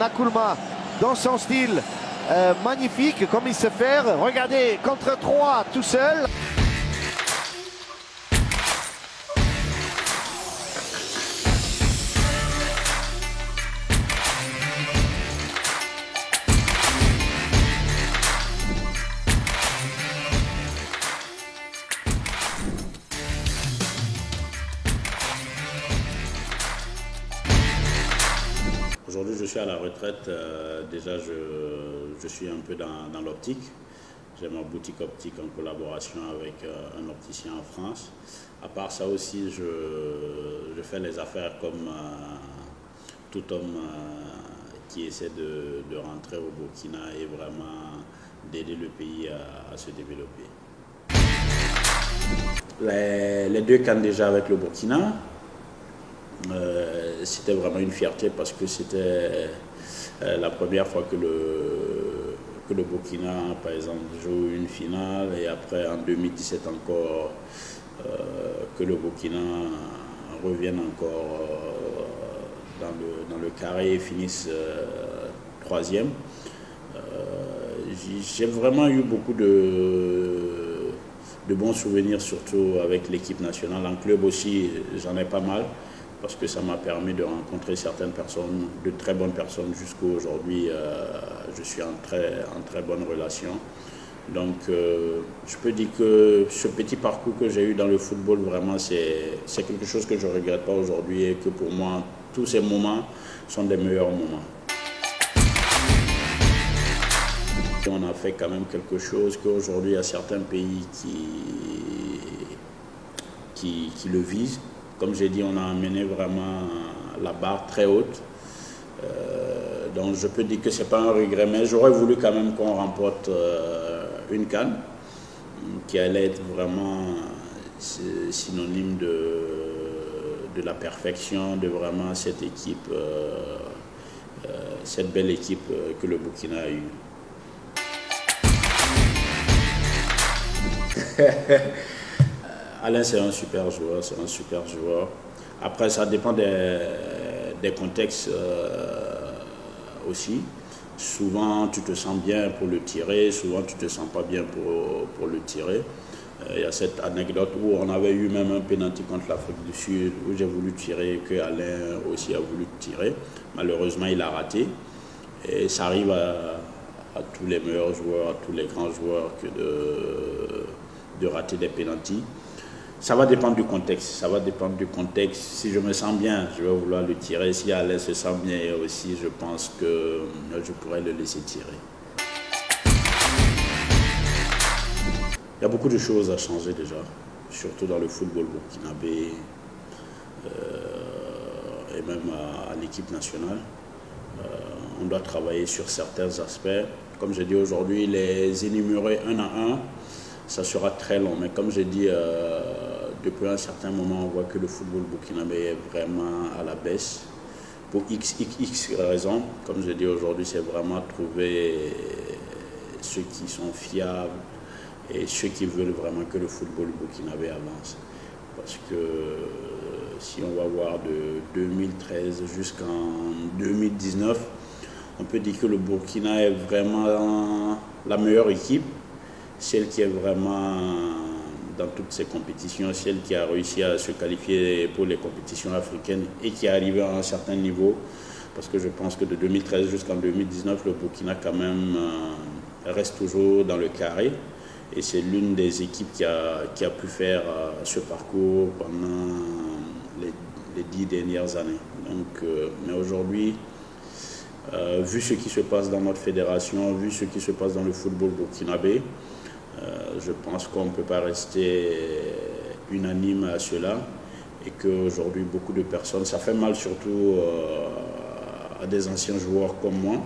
Nakoulma dans son style magnifique, comme il sait faire. Regardez, contre 3 tout seul. Aujourd'hui, je suis à la retraite. Déjà, je suis un peu dans l'optique. J'ai ma boutique optique en collaboration avec un opticien en France. À part ça aussi, je fais les affaires comme tout homme qui essaie de rentrer au Burkina et vraiment d'aider le pays à se développer. Les deux CAN déjà avec le Burkina. C'était vraiment une fierté parce que c'était la première fois que le Burkina, par exemple, joue une finale et après en 2017 encore que le Burkina revienne encore dans le carré et finisse troisième. J'ai vraiment eu beaucoup de bons souvenirs, surtout avec l'équipe nationale. En club aussi, j'en ai pas mal, parce que ça m'a permis de rencontrer certaines personnes, de très bonnes personnes. Jusqu'à aujourd'hui, je suis en très bonne relation. Donc, je peux dire que ce petit parcours que j'ai eu dans le football, vraiment, c'est quelque chose que je ne regrette pas aujourd'hui et que pour moi, tous ces moments sont des meilleurs moments. On a fait quand même quelque chose qu'aujourd'hui, il y a certains pays qui le visent. Comme j'ai dit, on a amené vraiment la barre très haute. Donc je peux dire que ce n'est pas un regret, mais j'aurais voulu quand même qu'on remporte une CAN qui allait être vraiment synonyme de la perfection, de vraiment cette équipe, cette belle équipe que le Burkina a eue. Alain, c'est un super joueur, Après, ça dépend des contextes aussi. Souvent, tu te sens bien pour le tirer, souvent, tu ne te sens pas bien pour le tirer. Il y a cette anecdote où on avait eu même un pénalty contre l'Afrique du Sud, où j'ai voulu tirer, que Alain aussi a voulu tirer. Malheureusement, il a raté. Et ça arrive à tous les meilleurs joueurs, à tous les grands joueurs, que de rater des pénaltys. Ça va dépendre du contexte. Si je me sens bien, je vais vouloir le tirer. Si Alain se sent bien aussi, je pense que je pourrais le laisser tirer. Il y a beaucoup de choses à changer déjà, surtout dans le football burkinabé et même à l'équipe nationale. On doit travailler sur certains aspects. Comme je dis aujourd'hui, les énumérer un à un, ça sera très long. Mais comme je dis, depuis un certain moment, on voit que le football burkinabé est vraiment à la baisse. Pour x raisons. Comme je dis aujourd'hui, c'est vraiment trouver ceux qui sont fiables et ceux qui veulent vraiment que le football burkinabé avance. Parce que si on va voir de 2013 jusqu'en 2019, on peut dire que le Burkina est vraiment la meilleure équipe, celle qui est vraiment dans toutes ces compétitions, celle qui a réussi à se qualifier pour les compétitions africaines et qui est arrivée à un certain niveau. Parce que je pense que de 2013 jusqu'en 2019, le Burkina quand même reste toujours dans le carré. Et c'est l'une des équipes qui a pu faire ce parcours pendant les 10 dernières années. Donc, mais aujourd'hui, vu ce qui se passe dans notre fédération, vu ce qui se passe dans le football burkinabé, je pense qu'on ne peut pas rester unanime à cela et qu'aujourd'hui beaucoup de personnes, ça fait mal surtout à des anciens joueurs comme moi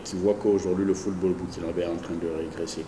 qui voient qu'aujourd'hui le football burkinabé est en train de régresser.